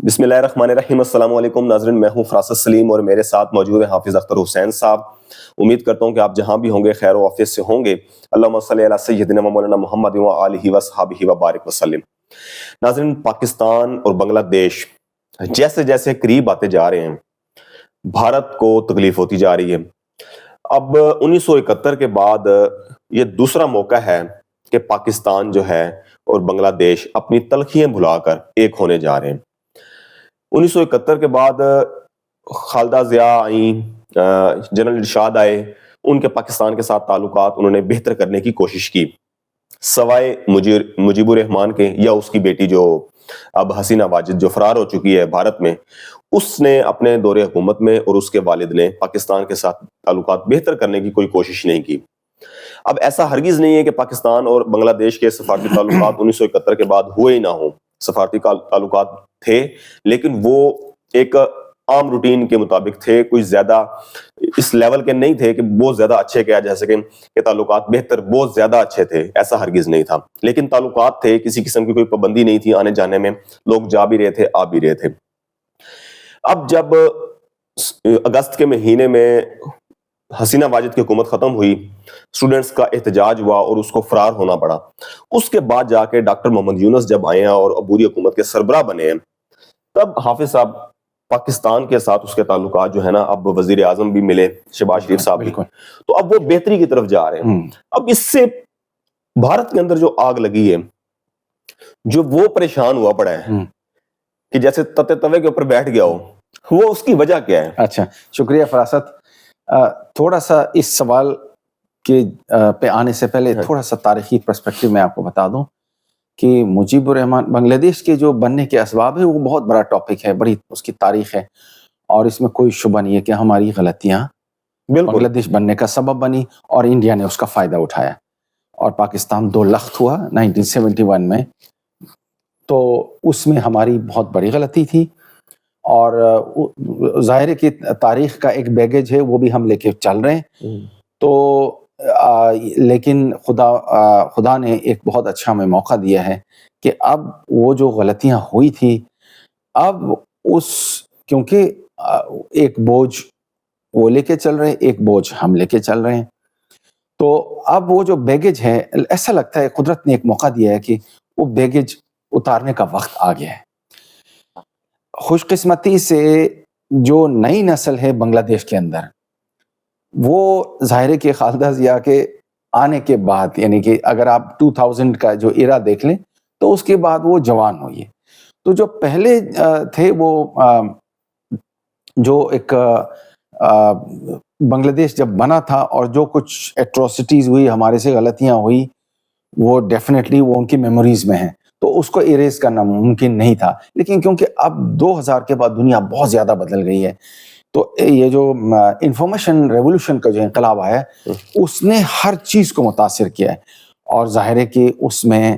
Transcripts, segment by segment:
بسم اللہ الرحمن الرحیم۔ السلام علیکم ناظرین، میں ہوں فراست سلیم اور میرے ساتھ موجود ہیں حافظ اختر حسین صاحب۔ امید کرتا ہوں کہ آپ جہاں بھی ہوں گے خیر و عافیت سے ہوں گے۔ اللہم صلی علی سیدنا مولانا محمد و آلہ و صحبہ و بارک وسلم۔ ناظرین، پاکستان اور بنگلہ دیش جیسے جیسے قریب آتے جا رہے ہیں، بھارت کو تکلیف ہوتی جا رہی ہے۔ اب 1971 کے بعد یہ دوسرا موقع ہے کہ پاکستان جو ہے اور بنگلہ دیش اپنی تلخیاں بھلا کر ایک ہونے جا رہے ہیں۔ 1971 کے بعد خالدہ ضیاء آئیں، جنرل ارشاد آئے، ان کے پاکستان کے ساتھ تعلقات انہوں نے بہتر کرنے کی کوشش کی، سوائے مجیب الرحمان کے یا اس کی بیٹی جو اب حسینہ واجد جو فرار ہو چکی ہے بھارت میں، اس نے اپنے دور حکومت میں اور اس کے والد نے پاکستان کے ساتھ تعلقات بہتر کرنے کی کوئی کوشش نہیں کی۔ اب ایسا ہرگز نہیں ہے کہ پاکستان اور بنگلہ دیش کے سفارتی تعلقات 1971 کے بعد ہوئے ہی نہ ہوں، سفارتی تعلقات تھے، لیکن وہ ایک عام روٹین کے مطابق تھے، کوئی زیادہ اس لیول کے نہیں تھے کہ بہت زیادہ اچھے کہا جا سکے کہ تعلقات بہتر بہت زیادہ اچھے تھے، ایسا ہرگز نہیں تھا، لیکن تعلقات تھے، کسی قسم کی کوئی پابندی نہیں تھی آنے جانے میں، لوگ جا بھی رہے تھے آ بھی رہے تھے۔ اب جب اگست کے مہینے میں حسینہ واجد کی حکومت ختم ہوئی، اسٹوڈنٹس کا احتجاج ہوا اور اس کو فرار ہونا پڑا، اس کے بعد جا کے ڈاکٹر محمد یونس جب آئے ہیں اور عبوری حکومت کے سربراہ بنے ہیں، تب حافظ صاحب پاکستان کے ساتھ اس کے تعلقات جو ہے نا، اب وزیر اعظم بھی ملے، شہباز شریف صاحب بھی، تو اب وہ بہتری کی طرف جا رہے ہیں۔ اب اس سے بھارت کے اندر جو آگ لگی ہے، جو وہ پریشان ہوا پڑا ہے کہ جیسے تتے توے کے اوپر بیٹھ گیا ہو، وہ اس کی وجہ کیا ہے؟ اچھا، شکریہ فراست۔ تھوڑا سا اس سوال کے پہ آنے سے پہلے تھوڑا سا تاریخی پرسپیکٹو میں آپ کو بتا دوں کہ مجیب الرحمان بنگلہ دیش کے جو بننے کے اسباب ہیں وہ بہت بڑا ٹاپک ہے، بڑی اس کی تاریخ ہے، اور اس میں کوئی شبہ نہیں ہے کہ ہماری غلطیاں بنگلہ دیش بننے کا سبب بنی اور انڈیا نے اس کا فائدہ اٹھایا، اور پاکستان دو لخت ہوا 1971 میں، تو اس میں ہماری بہت بڑی غلطی تھی، اور ظاہر ہے کہ تاریخ کا ایک بیگیج ہے، وہ بھی ہم لے کے چل رہے ہیں۔ تو لیکن خدا نے ایک بہت اچھا ہمیں موقع دیا ہے کہ اب وہ جو غلطیاں ہوئی تھی، اب کیونکہ ایک بوجھ وہ لے کے چل رہے ہیں، ایک بوجھ ہم لے کے چل رہے ہیں، تو اب وہ جو بیگیج ہے، ایسا لگتا ہے قدرت نے ایک موقع دیا ہے کہ وہ بیگیج اتارنے کا وقت آ گیا ہے۔ خوش قسمتی سے جو نئی نسل ہے بنگلہ دیش کے اندر، وہ ظاہر ہے کہ خالدہ ضیاء کے آنے کے بعد، یعنی کہ اگر آپ 2000 کا جو ایرا دیکھ لیں تو اس کے بعد وہ جوان ہوئی ہے۔ تو جو پہلے تھے وہ جو ایک بنگلہ دیش جب بنا تھا اور جو کچھ ایٹروسٹیز ہوئی، ہمارے سے غلطیاں ہوئی، وہ ڈیفینیٹلی وہ ان کی میموریز میں ہیں، تو اس کو ایریز کرنا ممکن نہیں تھا، لیکن کیونکہ اب 2000 کے بعد دنیا بہت زیادہ بدل گئی ہے، تو یہ جو انفارمیشن ریولوشن کا جو انقلاب آیا ہے، اس نے ہر چیز کو متاثر کیا ہے، اور ظاہر ہے کہ اس میں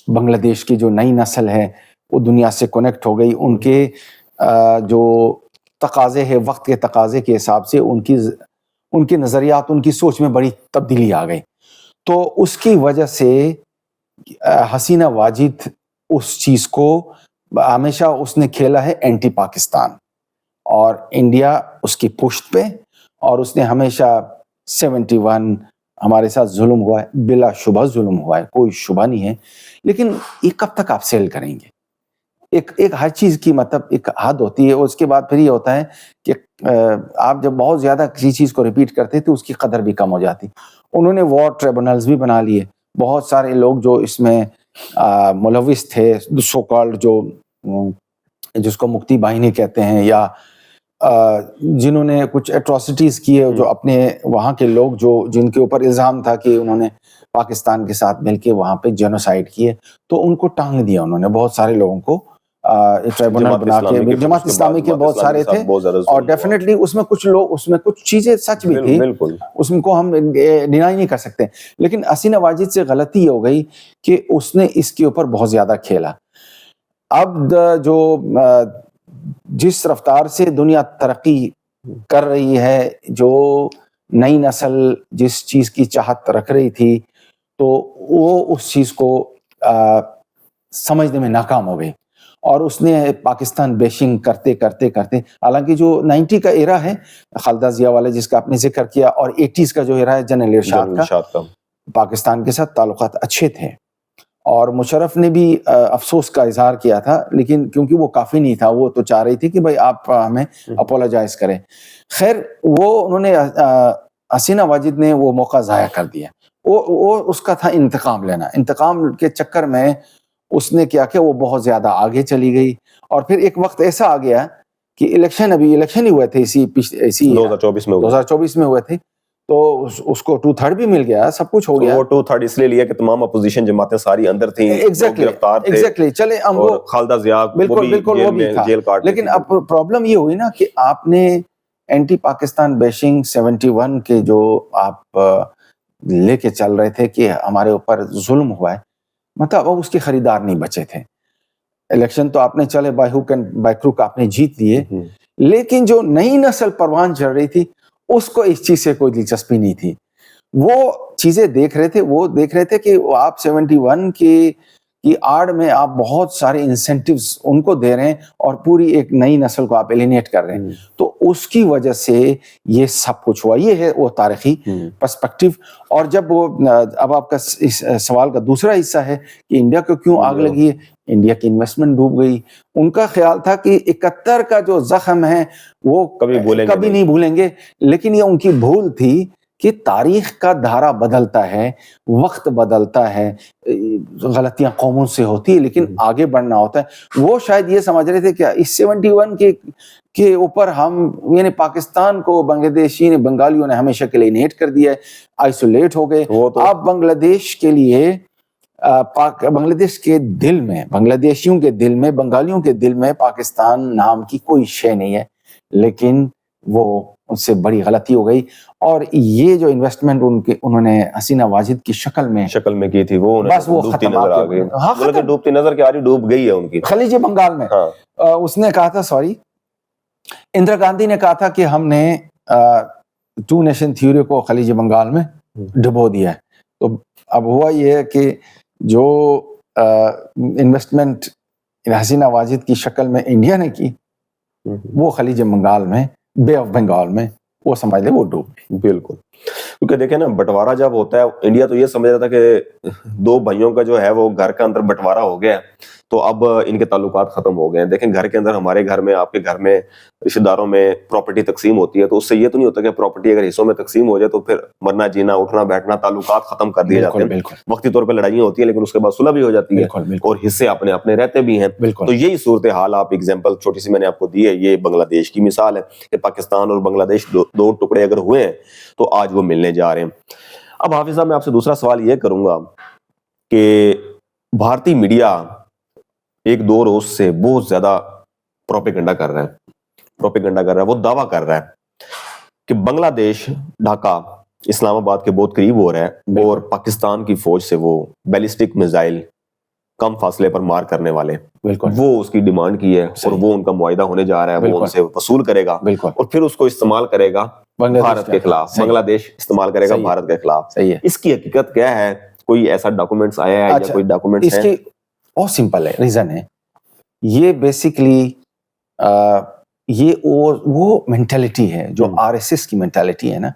بنگلہ دیش کی جو نئی نسل ہے وہ دنیا سے کنیکٹ ہو گئی، ان کے جو تقاضے ہیں، وقت کے تقاضے کے حساب سے ان کے نظریات، ان کی سوچ میں بڑی تبدیلی آ گئی، تو اس کی وجہ سے حسینہ واجد اس چیز کو ہمیشہ اس نے کھیلا ہے اینٹی پاکستان، اور انڈیا اس کی پشت پہ، اور اس نے ہمیشہ 71 ہمارے ساتھ ظلم ہوا ہے، بلا شبہ ظلم ہوا ہے، کوئی شبہ نہیں ہے، لیکن یہ کب تک آپ سیل کریں گے؟ ایک ہر چیز کی مطلب ایک حد ہوتی ہے، اور اس کے بعد پھر یہ ہوتا ہے کہ آپ جب بہت زیادہ کسی چیز کو ریپیٹ کرتے تو اس کی قدر بھی کم ہو جاتی۔ انہوں نے وار ٹریبونلز بھی بنا لیے، بہت سارے لوگ جو اس میں ملوث تھے، سو کالڈ جو جس کو مکتی باہنی کہتے ہیں، یا جنہوں نے کچھ ایٹروسٹیز کیے، جو اپنے وہاں کے لوگ جن کے اوپر الزام تھا کہ انہوں نے پاکستان کے ساتھ مل کے وہاں پہ جینوسائیڈ کیے، تو ان کو ٹانگ دیا انہوں نے، بہت سارے لوگوں کو ٹریبونل بنا کے، جماعت اسلامی کے بہت سارے تھے، اور ڈیفینیٹلی اس میں کچھ چیزیں سچ بھی تھی، اس کو ہم ڈینائی نہیں کر سکتے، لیکن حسینہ واجد سے غلطی یہ ہو گئی کہ اس نے اس کے اوپر بہت زیادہ کھیلا۔ اب جو جس رفتار سے دنیا ترقی کر رہی ہے، جو نئی نسل جس چیز کی چاہت رکھ رہی تھی، تو وہ اس چیز کو سمجھنے میں ناکام ہو گئی، اور اس نے پاکستان بیشنگ کرتے کرتے کرتے، حالانکہ جو 90 کا ایرا ہے خالدہ ضیاء والا جس کا آپ نے ذکر کیا، اور 80s کا جو ایرا ہے جنرل ارشاد کا، پاکستان کے ساتھ تعلقات اچھے تھے، اور مشرف نے بھی افسوس کا اظہار کیا تھا، لیکن کیونکہ وہ کافی نہیں تھا، وہ تو چاہ رہی تھی کہ بھائی آپ ہمیں اپولوجائز کریں. خیر وہ انہوں نے حسینہ واجد نے وہ موقع ضائع کر دیا. وہ اس کا تھا انتقام لینا، انتقام کے چکر میں اس نے کیا کہ وہ بہت زیادہ آگے چلی گئی. اور پھر ایک وقت ایسا آ گیا کہ الیکشن ہی ہوئے تھے اسی 2024 میں ہوئے تھے، تو اس کو 2/3 بھی مل گیا، سب کچھ ہو گیا. وہ 2/3 اس لیے لیا کہ تمام اپوزیشن جماعتیں ساری اندر تھیں، ایگزیکٹلی چلے ہم وہ خالدہ ضیاء بالکل وہ بھی تھا. لیکن اب پرابلم یہ ہوئی نا کہ آپ نے اینٹی پاکستان بیشنگ 71 کے جو آپ لے کے چل رہے تھے کہ ہمارے اوپر ظلم ہوا ہے، مطلب اب اس کے خریدار نہیں بچے تھے. الیکشن تو آپ نے چلے by hook and by crook آپ نے جیت لیے، لیکن جو نئی نسل پروان چڑھ رہی تھی اس کو اس چیز سے کوئی دلچسپی نہیں تھی. وہ چیزیں دیکھ رہے تھے کہ آپ 71 کی آڑ میں آپ بہت سارے انسینٹیوز ان کو دے رہے ہیں اور پوری ایک نئی نسل کو آپ ایلینیٹ کر رہے ہیں. تو اس کی وجہ سے یہ سب کچھ ہوا. یہ ہے وہ تاریخی پرسپیکٹیو. اور جب وہ اب آپ کا اس سوال کا دوسرا حصہ ہے کہ انڈیا کو کیوں آگ لگی ہے، انڈیا کی انویسٹمنٹ ڈوب گئی. ان کا خیال تھا کہ 71 کا جو زخم ہے وہ کبھی نہیں بھولیں گے، لیکن یہ ان کی بھول تھی کہ تاریخ کا دھارا بدلتا ہے، وقت بدلتا ہے، غلطیاں قوموں سے ہوتی ہے لیکن آگے بڑھنا ہوتا ہے. وہ شاید یہ سمجھ رہے تھے کہ اس 71 کے اوپر ہم یعنی پاکستان کو بنگالیوں نے ہمیشہ کے لیے انہیٹ کر دیا ہے، آئسولیٹ ہو گئے. اب بنگلہ دیش کے لیے بنگلہ دیش کے دل میں، بنگلہ دیشیوں کے دل میں، بنگالیوں کے دل میں پاکستان نام کی کوئی شے نہیں ہے. لیکن وہ اس سے بڑی غلطی ہو گئی. اور یہ جو انویسٹمنٹ انہوں نے حسینہ واجد کی شکل میں کی تھی وہ بس وہ ختم آ گئی. ڈوبتی نظر کے آ رہی ڈوب گئی ہے ان کی خلیج بنگال میں. اس نے کہا تھا اندرا گاندھی نے کہا تھا کہ ہم نے 2 نیشن تھیوری کو خلیج بنگال میں ڈبو دیا ہے. تو اب ہوا یہ ہے کہ جو انویسٹمنٹ حسینہ واجد کی شکل میں انڈیا نے کی وہ خلیج بنگال میں، بے آف بنگال میں، وہ سمجھ لے وہ ڈوب گئی. بالکل. کیونکہ دیکھیں نا بٹوارا جب ہوتا ہے، انڈیا تو یہ سمجھ رہا تھا کہ 2 بھائیوں کا جو ہے وہ گھر کا اندر بٹوارا ہو گیا تو اب ان کے تعلقات ختم ہو گئے ہیں. دیکھیں گھر کے اندر، ہمارے گھر میں، آپ کے گھر میں، رشتہ داروں میں پراپرٹی تقسیم ہوتی ہے تو اس سے یہ تو نہیں ہوتا کہ پراپرٹی اگر حصوں میں تقسیم ہو جائے تو پھر مرنا جینا، اٹھنا بیٹھنا، تعلقات ختم کر دیے جاتے ہیں. وقتی طور پہ لڑائیاں ہوتی ہیں لیکن اس کے بعد صلح بھی ہو جاتی ہے اور حصے اپنے اپنے رہتے بھی ہیں. تو یہی صورتحال آپ ایگزامپل چھوٹی سی میں نے آپ کو دی ہے، یہ بنگلہ دیش کی مثال ہے کہ پاکستان اور بنگلہ دیش 2 ٹکڑے اگر ہوئے ہیں تو آج وہ ملنے جا رہے ہیں. اب حافظ صاحب میں آپ سے دوسرا سوال یہ کروں گا کہ بھارتی میڈیا ایک 2 روز سے بہت زیادہ پروپیگنڈا کر رہا ہے، وہ دعویٰ کر رہا ہے کہ بنگلہ دیش ڈھاکہ اسلام آباد کے بہت قریب ہو رہا ہے اور پاکستان کی فوج سے وہ بیلسٹک میزائل کم فاصلے پر مار کرنے والے، وہ اس کی ڈیمانڈ کی ہے اور وہ ان کا معاہدہ ہونے جا رہا ہے، وہ ان سے وصول کرے گا اور پھر اس کو استعمال کرے گا بھارت کے خلاف. بنگلہ دیش استعمال کرے گا بھارت کے خلاف. اس کی حقیقت کیا ہے؟ کوئی ایسا ڈاکومنٹس آیا ہے یا کوئی ڈاکومنٹس ہیں؟ اس کی بہت سمپل ہے، ریزن ہے یہ بیسیکلی یہ وہ مینٹیلٹی ہے جو RSS کی مینٹیلٹی ہے نا.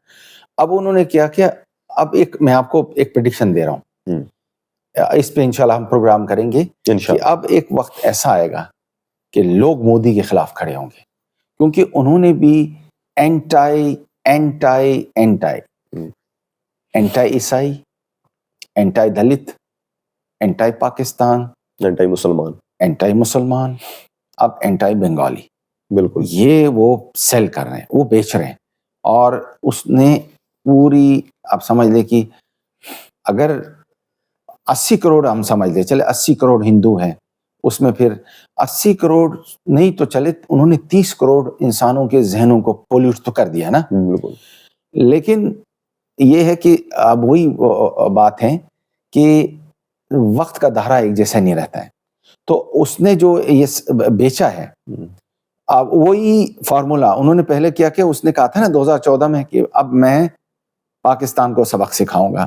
اب انہوں نے کیا کیا، اب میں آپ کو ایک پریڈکشن دے رہا ہوں، اس پہ انشاءاللہ ہم پروگرام کریں گے کہ اب ایک وقت ایسا آئے گا کہ لوگ مودی کے خلاف کھڑے ہوں گے، کیونکہ انہوں نے بھی اینٹائی عیسائی، anti Dalit, anti Pakistan, anti مسلمان، اب اینٹائی بنگالی، بالکل یہ وہ سیل کر رہے ہیں، وہ بیچ رہے ہیں. اور اس نے پوری آپ سمجھ لیں کہ اگر 80 کروڑ ہم سمجھ لیں، چلے 80 کروڑ ہندو ہیں، اس میں پھر 80 کروڑ نہیں تو چلے انہوں نے 30 کروڑ انسانوں کے ذہنوں کو پولیوٹ تو کر دیا نا. بالکل. لیکن یہ ہے کہ اب وہی بات ہے کہ وقت کا دھارا ایک جیسا نہیں رہتا ہے. تو اس نے جو یہ بیچا ہے، اب وہی فارمولا انہوں نے پہلے کیا کہ اس نے کہا تھا نا 2014 میں کہ اب میں پاکستان کو سبق سکھاؤں گا،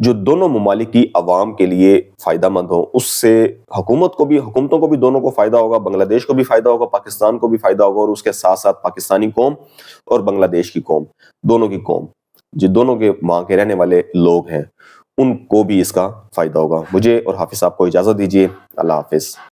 جو دونوں ممالک کی عوام کے لیے فائدہ مند ہو، اس سے حکومتوں کو بھی دونوں کو فائدہ ہوگا، بنگلہ دیش کو بھی فائدہ ہوگا، پاکستان کو بھی فائدہ ہوگا، اور اس کے ساتھ ساتھ پاکستانی قوم اور بنگلہ دیش کی قوم، دونوں کی قوم، جو دونوں کے وہاں کے رہنے والے لوگ ہیں، ان کو بھی اس کا فائدہ ہوگا۔ مجھے اور حافظ صاحب کو اجازت دیجیے، اللہ حافظ۔